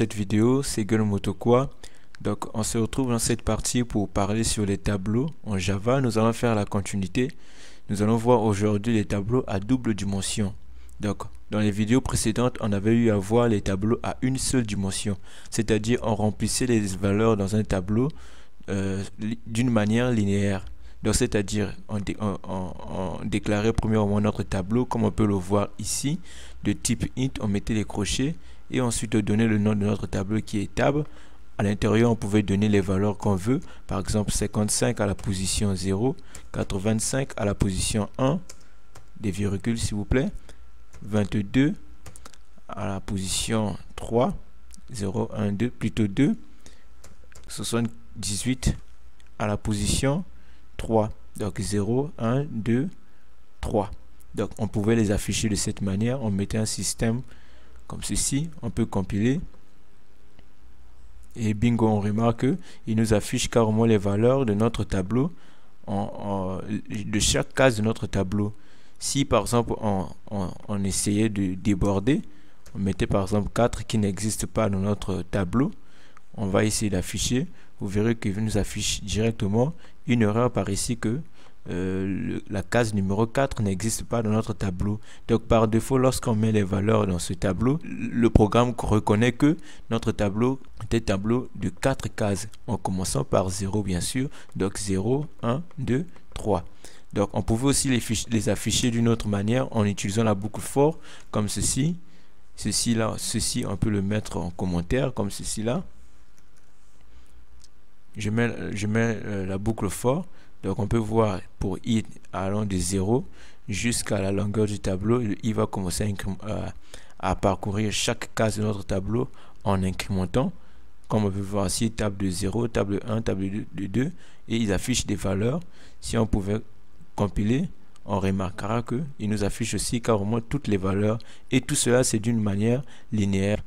cette vidéo, c'est Gueule Motokwa. Donc on se retrouve dans cette partie pour parler sur les tableaux en Java. Nous allons faire la continuité. Nous allons voir aujourd'hui les tableaux à double dimension. Donc dans les vidéos précédentes, on avait eu à voir les tableaux à une seule dimension, c'est-à-dire on remplissait les valeurs dans un tableau d'une manière linéaire. Donc c'est-à-dire on déclarait premièrement notre tableau comme on peut le voir ici de type int, on mettait les crochets et ensuite on donnait le nom de notre tableau qui est tab. À l'intérieur on pouvait donner les valeurs qu'on veut, par exemple 55 à la position 0, 85 à la position 1, des virgules s'il vous plaît, 22 à la position 3, 0, 1, 2, plutôt 2, 78 à la position 3, donc 0, 1, 2, 3. Donc on pouvait les afficher de cette manière, on mettait un système comme ceci, on peut compiler et bingo, on remarque qu'il nous affiche carrément les valeurs de notre tableau, de chaque case de notre tableau. Si par exemple on essayait de déborder, on mettait par exemple 4 qui n'existe pas dans notre tableau, on va essayer d'afficher, vous verrez qu'il nous affiche directement une erreur par ici que la case numéro 4 n'existe pas dans notre tableau. Donc par défaut, lorsqu'on met les valeurs dans ce tableau, le programme reconnaît que notre tableau est un tableau de 4 cases, en commençant par 0 bien sûr, donc 0, 1, 2, 3. Donc on pouvait aussi les afficher d'une autre manière en utilisant la boucle for, comme ceci. Ceci là, ceci on peut le mettre en commentaire, comme ceci là. Je mets la boucle for. Donc on peut voir pour i allant de 0 jusqu'à la longueur du tableau, il va commencer à parcourir chaque case de notre tableau en incrémentant. Comme on peut voir ici, table de 0, table 1, table de 2, et ils affichent des valeurs. Si on pouvait compiler, on remarquera qu'il nous affiche aussi carrément toutes les valeurs, et tout cela c'est d'une manière linéaire.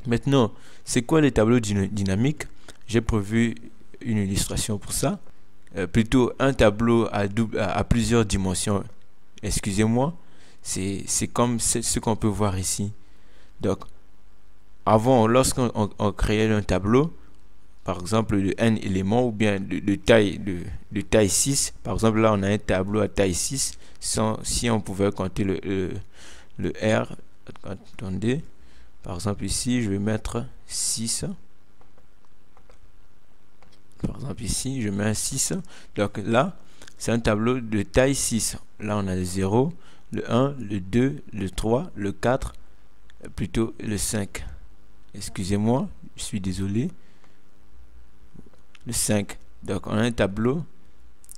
Maintenant, c'est quoi les tableaux dynamiques? J'ai prévu une illustration pour ça. Plutôt un tableau à plusieurs dimensions, excusez-moi, c'est comme ce qu'on peut voir ici. Donc avant, lorsqu'on créait un tableau, par exemple de n éléments ou bien de taille 6, par exemple là on a un tableau à taille 6, si on pouvait compter le R, attendez, par exemple ici je vais mettre 6. Par exemple ici, je mets un 6. Donc là, c'est un tableau de taille 6. Là, on a le 0, le 1, le 2, le 3, le 4, plutôt le 5. Excusez-moi, je suis désolé. Le 5. Donc, on a un tableau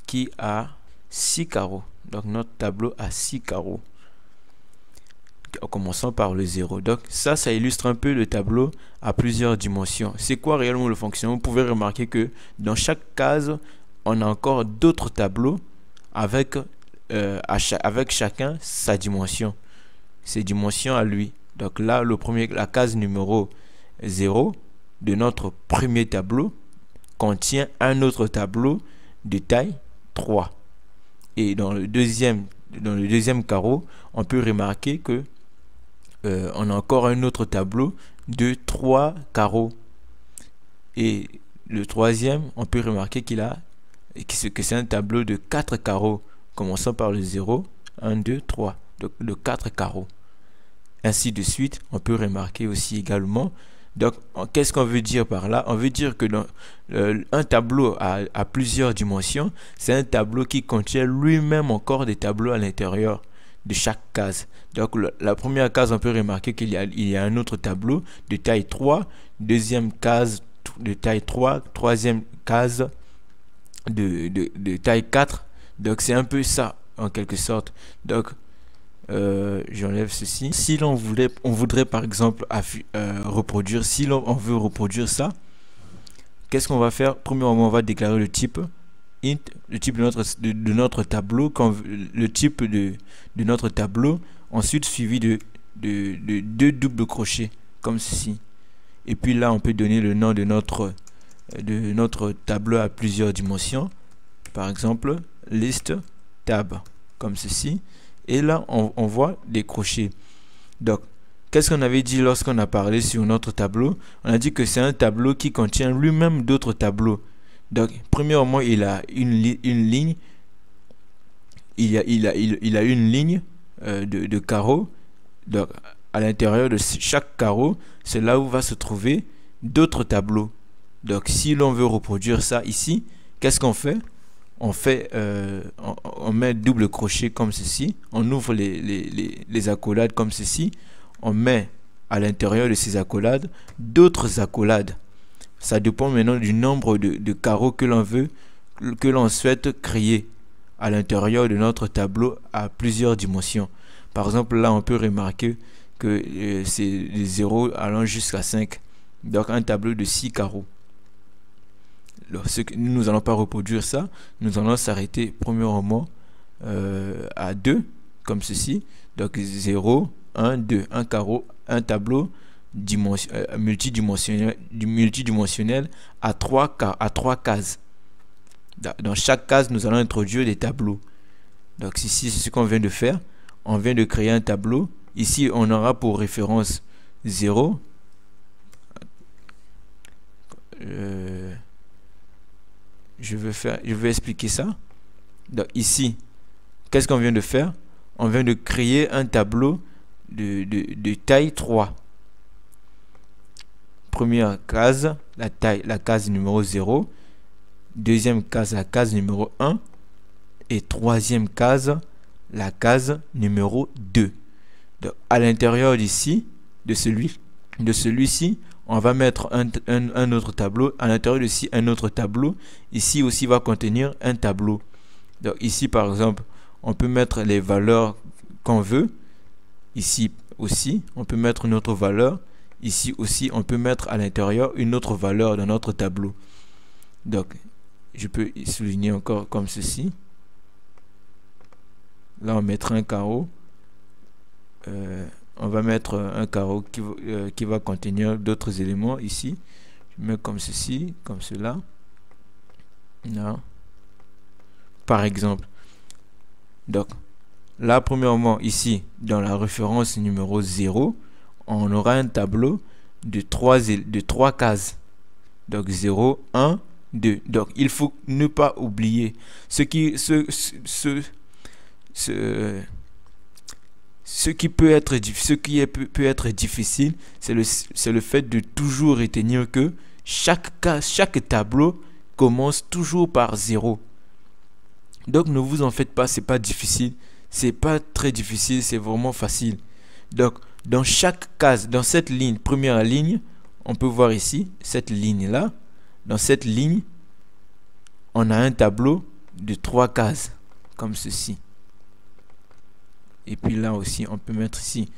qui a 6 carreaux. Donc, notre tableau a 6 carreaux. En commençant par le 0. Donc ça illustre un peu le tableau à plusieurs dimensions. C'est quoi réellement le fonctionnement? Vous pouvez remarquer que dans chaque case, on a encore d'autres tableaux avec chacun sa dimension. Ses dimensions à lui. Donc là, la case numéro 0 de notre premier tableau contient un autre tableau de taille 3. Et dans le deuxième carreau, on peut remarquer que on a encore un autre tableau de 3 carreaux. Et le troisième, on peut remarquer que c'est un tableau de 4 carreaux, commençant par le 0, 1, 2, 3, donc de 4 carreaux. Ainsi de suite, on peut remarquer aussi également. Donc, qu'est-ce qu'on veut dire par là? On veut dire que dans un tableau à plusieurs dimensions, c'est un tableau qui contient lui-même encore des tableaux à l'intérieur de chaque case. Donc la première case, on peut remarquer qu'il y a un autre tableau de taille 3, deuxième case de taille 3, troisième case de taille 4. Donc c'est un peu ça en quelque sorte. Donc j'enlève ceci. Si on voudrait par exemple reproduire, si on veut reproduire qu'est-ce qu'on va faire? Premièrement, on va déclarer le type int, le type de notre tableau, le type de notre tableau, ensuite suivi de deux doubles crochets comme ceci. Et puis là on peut donner le nom de notre tableau à plusieurs dimensions, par exemple list tab comme ceci. Et là on voit des crochets. Donc qu'est-ce qu'on avait dit lorsqu'on a parlé sur notre tableau? On a dit que c'est un tableau qui contient lui-même d'autres tableaux. Donc, premièrement, il a une ligne. Il a une ligne de carreaux. Donc, à l'intérieur de chaque carreau, c'est là où va se trouver d'autres tableaux. Donc, si l'on veut reproduire ça ici, qu'est-ce qu'on fait? On met double crochet comme ceci. On ouvre les accolades comme ceci. On met à l'intérieur de ces accolades d'autres accolades. Ça dépend maintenant du nombre de carreaux que l'on souhaite créer à l'intérieur de notre tableau à plusieurs dimensions. Par exemple, là, on peut remarquer que c'est de 0 allant jusqu'à 5. Donc, un tableau de 6 carreaux. Alors, nous n'allons pas reproduire ça. Nous allons s'arrêter premièrement à 2, comme ceci. Donc, 0, 1, 2. Un carreau, un tableau multidimensionnel à 3 cases. Dans chaque case, nous allons introduire des tableaux. Donc ici, c'est ce qu'on vient de faire. On vient de créer un tableau. Ici, on aura pour référence 0. Je vais expliquer ça. Donc ici, qu'est-ce qu'on vient de faire? On vient de créer un tableau de taille 3. Première case, la case numéro 0. Deuxième case, la case numéro 1. Et troisième case, la case numéro 2. Donc, à l'intérieur d'ici, de celui-ci, on va mettre un autre tableau. À l'intérieur d'ici, un autre tableau. Ici aussi va contenir un tableau. Donc ici, par exemple, on peut mettre les valeurs qu'on veut. Ici aussi, on peut mettre une autre valeur. Ici aussi, on peut mettre à l'intérieur une autre valeur dans notre tableau. Donc, je peux souligner encore comme ceci. Là, on mettra un carreau. On va mettre un carreau qui va contenir d'autres éléments ici. Je mets comme ceci, comme cela. Là. Par exemple. Donc, là, premièrement, ici, dans la référence numéro 0, on aura un tableau de 3 cases. Donc 0, 1, 2. Donc il faut ne pas oublier ce qui peut être difficile, c'est le fait de toujours retenir que chaque tableau commence toujours par 0. Donc ne vous en faites pas, c'est pas difficile, c'est pas très difficile, c'est vraiment facile. Donc dans chaque case, dans cette ligne, première ligne, on peut voir ici, cette ligne-là. Dans cette ligne, on a un tableau de 3 cases, comme ceci. Et puis là aussi, on peut mettre ici.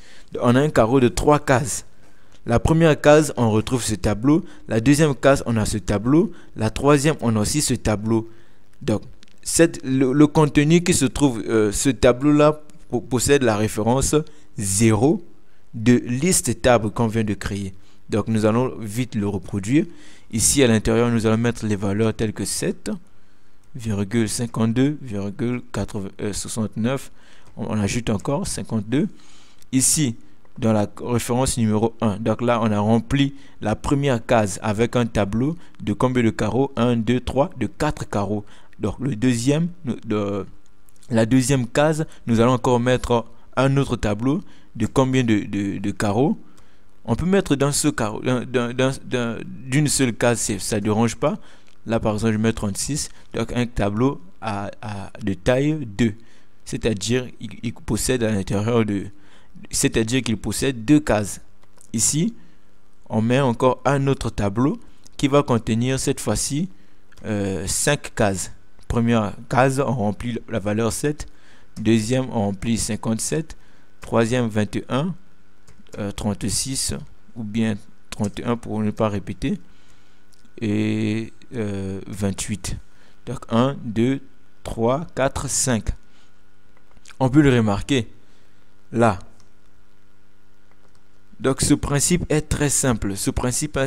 On a un carreau de 3 cases. La première case, on retrouve ce tableau. La deuxième case, on a ce tableau. La troisième, on a aussi ce tableau. Donc, le contenu qui se trouve, ce tableau-là possède la référence 0 de liste table qu'on vient de créer. Donc nous allons vite le reproduire. Ici à l'intérieur, nous allons mettre les valeurs telles que 7,52,69. On ajoute encore 52. Ici, dans la référence numéro 1, donc là on a rempli la première case avec un tableau de combien de carreaux? 1, 2, 3, de 4 carreaux. Donc la deuxième case, nous allons encore mettre un autre tableau de combien de carreaux? On peut mettre dans ce carreau, d'une seule case, ça ne dérange pas. Là, par exemple, je mets 36. Donc, un tableau de taille 2. C'est-à-dire, il possède à l'intérieur c'est-à-dire qu'il possède 2 cases. Ici, on met encore un autre tableau qui va contenir cette fois-ci 5 cases. Première case, on remplit la valeur 7. Deuxième, on remplit 57. Troisième, 21, 36 ou bien 31 pour ne pas répéter. Et 28. Donc 1, 2, 3, 4, 5. On peut le remarquer là. Donc ce principe est très simple. Ce principe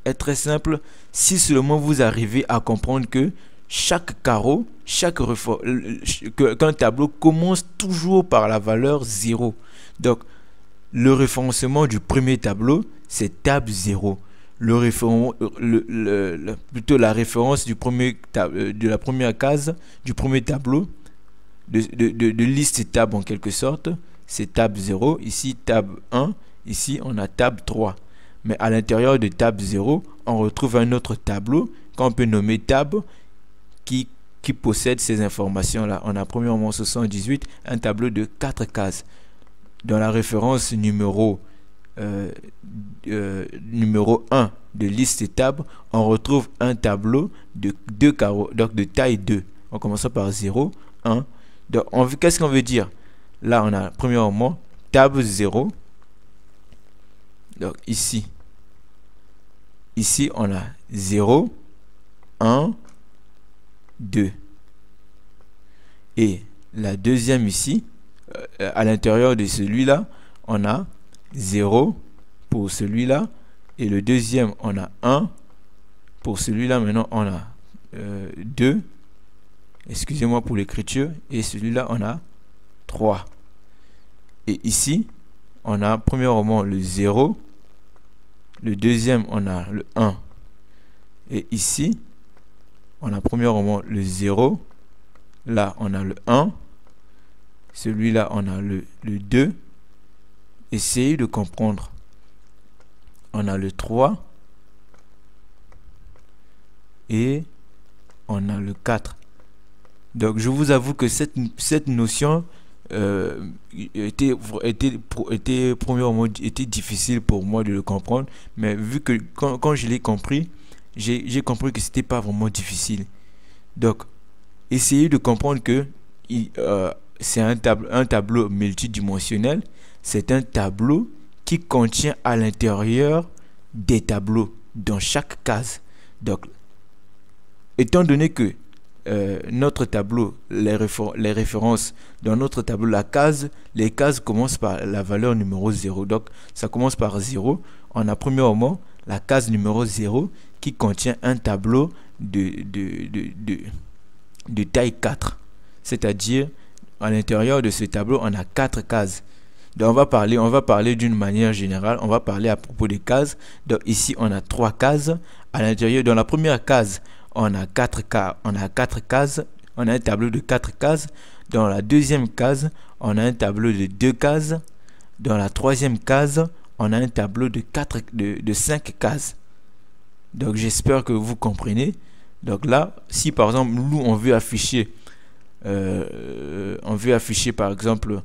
est très simple si seulement vous arrivez à comprendre que chaque carreau, qu'un tableau commence toujours par la valeur 0. Donc, le référencement du premier tableau, c'est table 0. Plutôt la référence du de la première case, du premier tableau, de liste table en quelque sorte, c'est table 0. Ici, table 1. Ici, on a table 3. Mais à l'intérieur de table 0, on retrouve un autre tableau qu'on peut nommer table qui possède ces informations-là. On a premièrement 78, un tableau de 4 cases. Dans la référence numéro 1 de liste table, on retrouve un tableau de 2 carreaux, donc de taille 2. On commence par 0, 1. Donc, qu'est-ce qu'on veut dire? Là, on a premièrement table 0. Donc, ici, on a 0, 1, 2. Et la deuxième ici, à l'intérieur de celui-là, on a 0 pour celui-là. Et le deuxième, on a 1 pour celui-là. Maintenant, on a 2. Excusez-moi pour l'écriture. Et celui-là, on a 3. Et ici, on a premièrement le 0. Le deuxième, on a le 1. Et ici, on a premièrement le 0. Là, on a le 1. Celui-là, on a le 2. Essayez de comprendre. On a le 3. Et on a le 4. Donc, je vous avoue que cette notion était difficile pour moi de le comprendre. Mais vu que quand je l'ai compris, j'ai compris que c'était pas vraiment difficile. Donc, essayez de comprendre que c'est un tableau multidimensionnel. C'est un tableau qui contient à l'intérieur des tableaux dans chaque case. Donc, étant donné que notre tableau, les références dans notre tableau, les cases commencent par la valeur numéro 0. Donc, ça commence par 0. On a premièrement la case numéro 0 qui contient un tableau de taille 4. C'est-à-dire, à l'intérieur de ce tableau, on a 4 cases. Donc, on va parler d'une manière générale. On va parler à propos des cases. Donc, ici, on a 3 cases. À l'intérieur, dans la première case, on a 4 cases. On a un tableau de 4 cases. Dans la deuxième case, on a un tableau de 2 cases. Dans la troisième case, on a un tableau de 5 cases. Donc, j'espère que vous comprenez. Donc là, si par exemple, nous, on veut afficher par exemple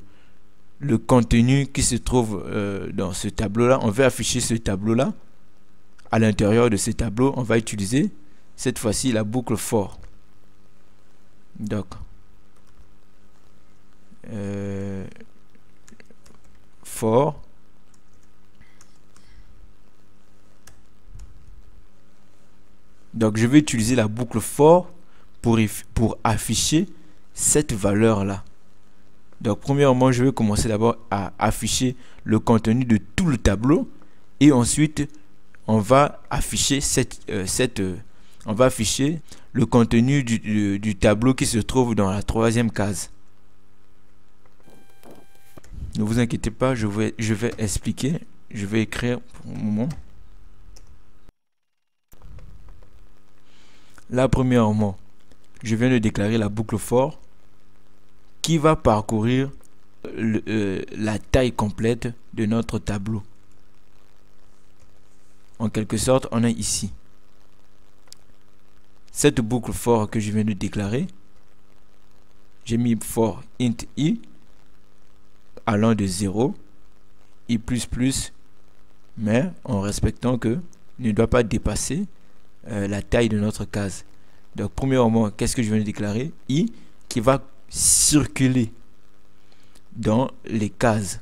le contenu qui se trouve dans ce tableau-là, on veut afficher ce tableau-là. À l'intérieur de ce tableau, on va utiliser cette fois-ci la boucle for. Donc, for. Donc, je vais utiliser la boucle for pour afficher cette valeur-là. Donc, premièrement, je vais commencer d'abord à afficher le contenu de tout le tableau. Et ensuite, on va afficher on va afficher le contenu du tableau qui se trouve dans la troisième case. Ne vous inquiétez pas, je vais expliquer. Je vais écrire pour un moment. Là, premièrement, je viens de déclarer la boucle for qui va parcourir la taille complète de notre tableau. En quelque sorte, on a ici cette boucle for que je viens de déclarer. J'ai mis for int i allant de 0, i++, mais en respectant que ne doit pas dépasser la taille de notre case. Donc, premièrement, qu'est-ce que je viens de déclarer? I qui va circuler dans les cases.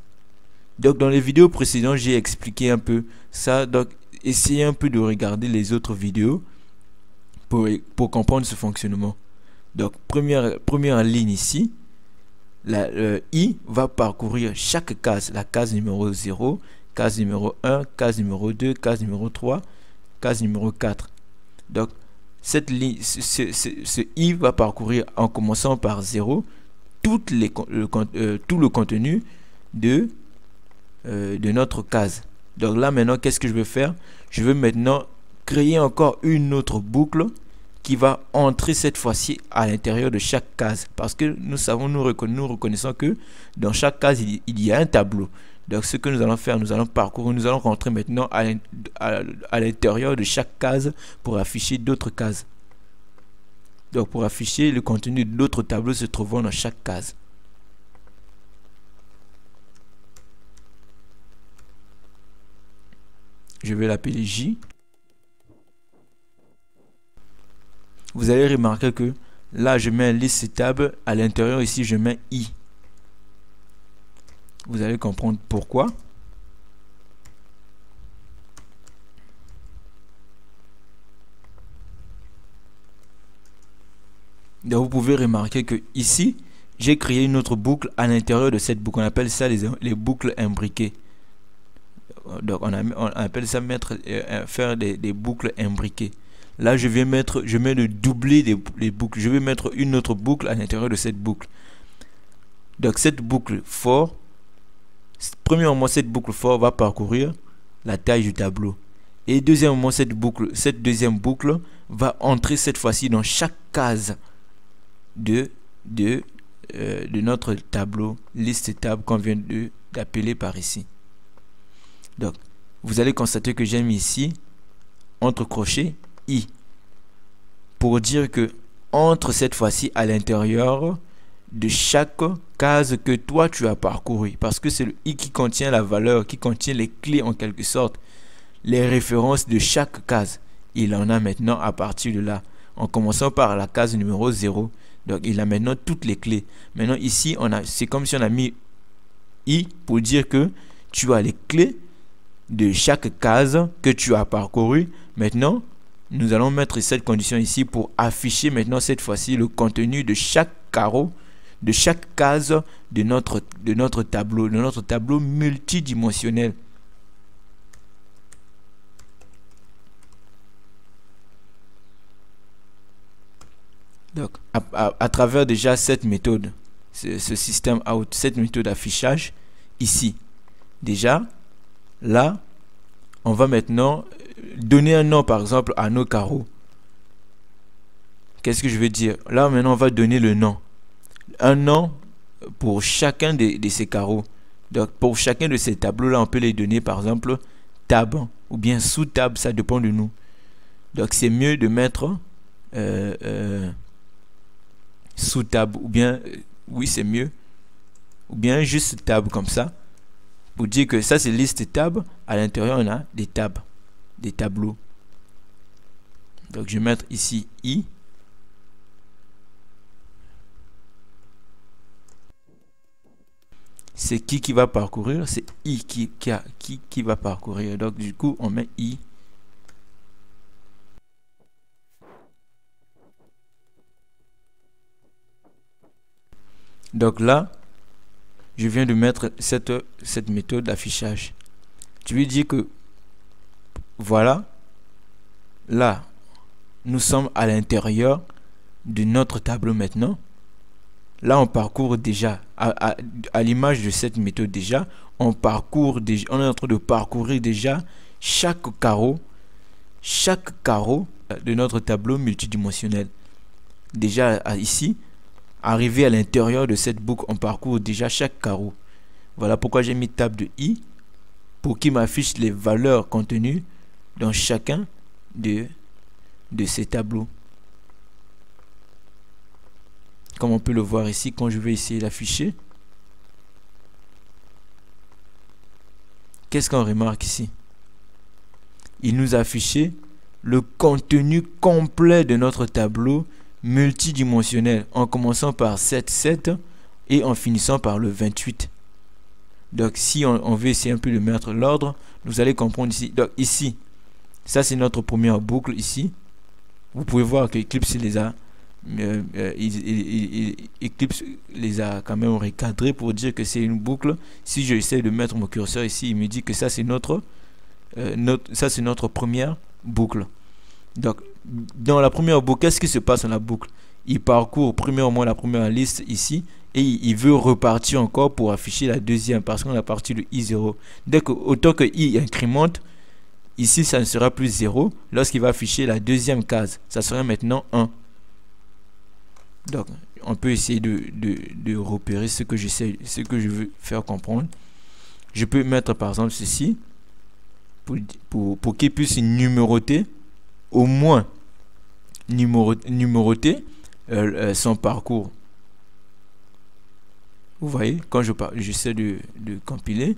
Donc, dans les vidéos précédentes, j'ai expliqué un peu ça. Donc, essayez un peu de regarder les autres vidéos pour comprendre ce fonctionnement. Donc, première ligne ici, I va parcourir chaque case. La case numéro 0, case numéro 1, case numéro 2, case numéro 3, case numéro 4. Donc, cette ligne, ce I va parcourir en commençant par 0 tout le contenu de de notre case. Donc là maintenant, qu'est-ce que je vais faire? Je vais maintenant créer encore une autre boucle qui va entrer cette fois-ci à l'intérieur de chaque case. Parce que nous savons, nous reconnaissons que dans chaque case, il y a un tableau. Donc ce que nous allons faire, nous allons parcourir, nous allons rentrer maintenant à l'intérieur de chaque case pour afficher d'autres cases. Donc pour afficher le contenu d'autres tableaux se trouvant dans chaque case. Je vais l'appeler J. Vous allez remarquer que là je mets un liste table, à l'intérieur ici je mets I. Vous allez comprendre pourquoi. Donc vous pouvez remarquer que ici j'ai créé une autre boucle à l'intérieur de cette boucle. On appelle ça les boucles imbriquées. Donc on appelle ça faire des boucles imbriquées. Là je mets le doublé des boucles. Je vais mettre une autre boucle à l'intérieur de cette boucle. Donc cette boucle for, premièrement cette boucle for va parcourir la taille du tableau. Et deuxièmement cette deuxième boucle va entrer cette fois-ci dans chaque case de notre tableau, liste table qu'on vient d'appeler par ici. Donc, vous allez constater que j'ai mis ici, entre crochets, I. Pour dire que, entre cette fois-ci à l'intérieur de chaque case que toi tu as parcouru. Parce que c'est le I qui contient la valeur, qui contient les clés en quelque sorte, les références de chaque case. Il en a maintenant à partir de là. En commençant par la case numéro 0. Donc, il a maintenant toutes les clés. Maintenant, ici, c'est comme si on a mis I pour dire que tu as les clés de chaque case que tu as parcouru. Maintenant, nous allons mettre cette condition ici pour afficher maintenant cette fois-ci le contenu de chaque carreau, de chaque case de notre tableau multidimensionnel. Donc, à travers déjà cette méthode, ce système out, cette méthode d'affichage, ici, déjà, là, on va maintenant donner un nom, par exemple, à nos carreaux. Qu'est-ce que je veux dire? Là, maintenant, on va donner le nom. Un nom pour chacun de ces carreaux. Donc, pour chacun de ces tableaux-là, on peut les donner, par exemple, tab ou bien sous-tab, ça dépend de nous. Donc, c'est mieux de mettre sous-tab ou bien, oui, c'est mieux. Ou bien juste tab comme ça. Pour dire que ça, c'est liste tab. À l'intérieur, on a des tabs, des tableaux. Donc, je vais mettre ici I. C'est qui va parcourir? C'est I qui va parcourir. Donc, du coup, on met I. Donc là, je viens de mettre cette méthode d'affichage. Je lui dis que voilà, là, nous sommes à l'intérieur de notre tableau maintenant. Là, on parcourt déjà, à l'image de cette méthode déjà, on est en train de parcourir déjà chaque carreau de notre tableau multidimensionnel. Déjà ici, arrivé à l'intérieur de cette boucle, on parcourt déjà chaque carreau. Voilà pourquoi j'ai mis tab de I pour qu'il m'affiche les valeurs contenues dans chacun de ces tableaux. Comme on peut le voir ici, quand je vais essayer d'afficher, qu'est-ce qu'on remarque ici? Il nous a affiché le contenu complet de notre tableau multidimensionnel, en commençant par 7 et en finissant par le 28. Donc si on veut essayer un peu de mettre l'ordre, vous allez comprendre ici. Donc ici, ça c'est notre première boucle ici. Vous pouvez voir que Eclipse les a Eclipse les a quand même recadrés pour dire que c'est une boucle. Si j'essaie de mettre mon curseur ici, il me dit que ça c'est notre première boucle. Donc dans la première boucle, qu'est-ce qui se passe dans la boucle? Il parcourt premièrement la première liste ici et il veut repartir encore pour afficher la deuxième parce qu'on a parti de I0. Dès que, autant que I incrémente, ici ça ne sera plus 0. Lorsqu'il va afficher la deuxième case, ça sera maintenant 1. Donc on peut essayer de repérer ce que je veux faire comprendre. Je peux mettre par exemple ceci pour qu'il puisse numéroter, au moins numéroter son parcours. Vous voyez, quand j'essaie de compiler,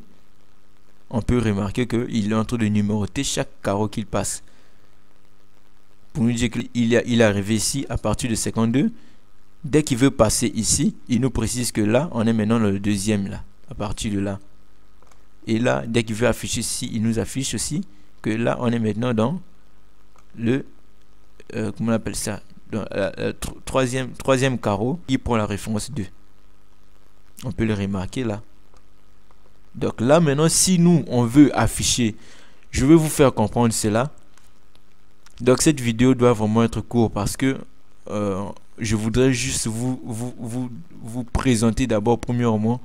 on peut remarquer qu'il est en train de numéroter chaque carreau qu'il passe. Pour nous dire qu'il est arrivé ici à partir de 52. Dès qu'il veut passer ici, il nous précise que là, on est maintenant dans le deuxième là, à partir de là. Et là, dès qu'il veut afficher ici, il nous affiche aussi que là, on est maintenant dans le, comment on appelle ça, dans troisième carreau, il prend la référence 2. On peut le remarquer là. Donc là, maintenant, si nous, on veut afficher, je vais vous faire comprendre cela. Donc cette vidéo doit vraiment être courte parce que je voudrais juste vous présenter d'abord, premièrement,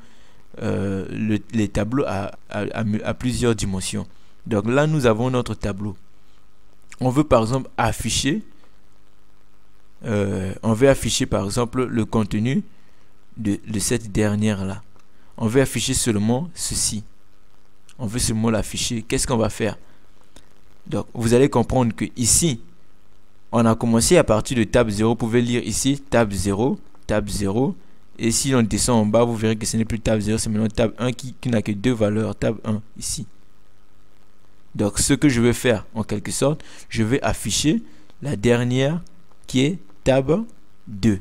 les tableaux à plusieurs dimensions. Donc là, nous avons notre tableau. On veut par exemple afficher, par exemple le contenu de cette dernière là. On veut afficher seulement ceci. On veut seulement l'afficher. Qu'est-ce qu'on va faire? Donc vous allez comprendre que ici, on a commencé à partir de table 0. Vous pouvez lire ici table 0, table 0. Et si on descend en bas, vous verrez que ce n'est plus table 0, c'est maintenant table 1 qui n'a que deux valeurs, table 1 ici. Donc ce que je vais faire en quelque sorte, je vais afficher la dernière qui est table 2.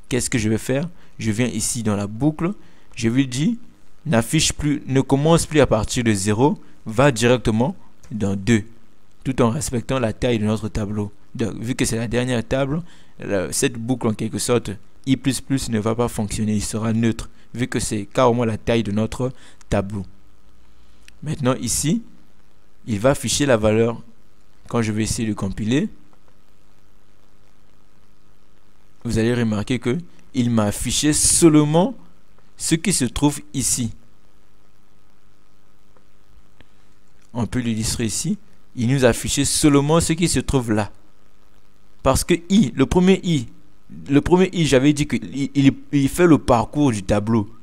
Qu'est-ce que je vais faire? Je viens ici dans la boucle, je lui dis n'affiche plus, ne commence plus à partir de 0, va directement dans 2, tout en respectant la taille de notre tableau. Donc vu que c'est la dernière table, cette boucle en quelque sorte I++ ne va pas fonctionner, il sera neutre vu que c'est carrément la taille de notre tableau. Maintenant ici, il va afficher la valeur. Quand je vais essayer de compiler, vous allez remarquer que il m'a affiché seulement ce qui se trouve ici. On peut l'illustrer ici. Il nous a affiché seulement ce qui se trouve là. Parce que le premier I, j'avais dit qu'il fait le parcours du tableau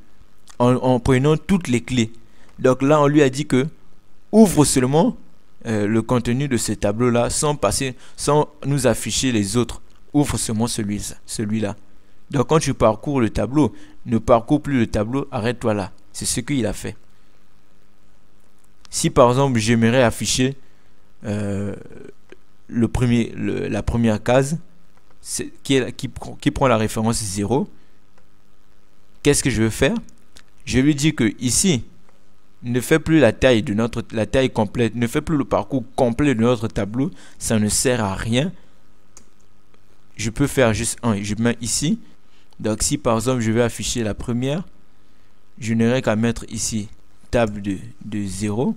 en prenant toutes les clés. Donc là, on lui a dit que ouvre seulement le contenu de ce tableau là sans nous afficher les autres. Ouvre seulement celui-là. Donc quand tu parcours le tableau, ne parcours plus le tableau, arrête-toi là. C'est ce qu'il a fait. Si par exemple j'aimerais afficher la première case qui prend la référence 0, qu'est-ce que je vais faire? Je lui dis que ici, ne fais plus la taille complète, ne fais plus le parcours complet de notre tableau, ça ne sert à rien. Je peux faire juste un, je mets ici. Donc si par exemple je vais afficher la première, je n'aurai qu'à mettre ici table de 0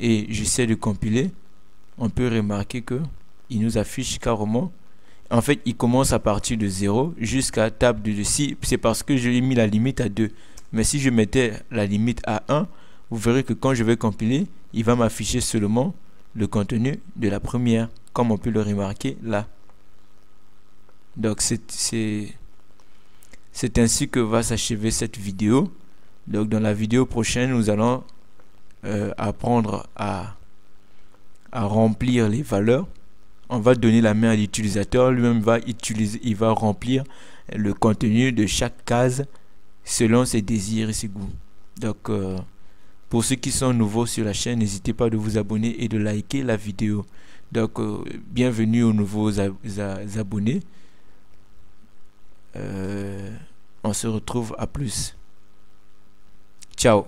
et j'essaie de compiler. On peut remarquer que il nous affiche carrément. En fait, il commence à partir de 0 jusqu'à table de 2. Si c'est parce que je lui ai mis la limite à 2. Mais si je mettais la limite à 1, vous verrez que quand je vais compiler, il va m'afficher seulement le contenu de la première, comme on peut le remarquer là. Donc c'est ainsi que va s'achever cette vidéo. Donc dans la vidéo prochaine, nous allons apprendre à remplir les valeurs. On va donner la main à l'utilisateur, lui-même il va remplir le contenu de chaque case selon ses désirs et ses goûts. Donc pour ceux qui sont nouveaux sur la chaîne, n'hésitez pas de vous abonner et de liker la vidéo. Donc bienvenue aux nouveaux abonnés. On se retrouve à plus. Ciao.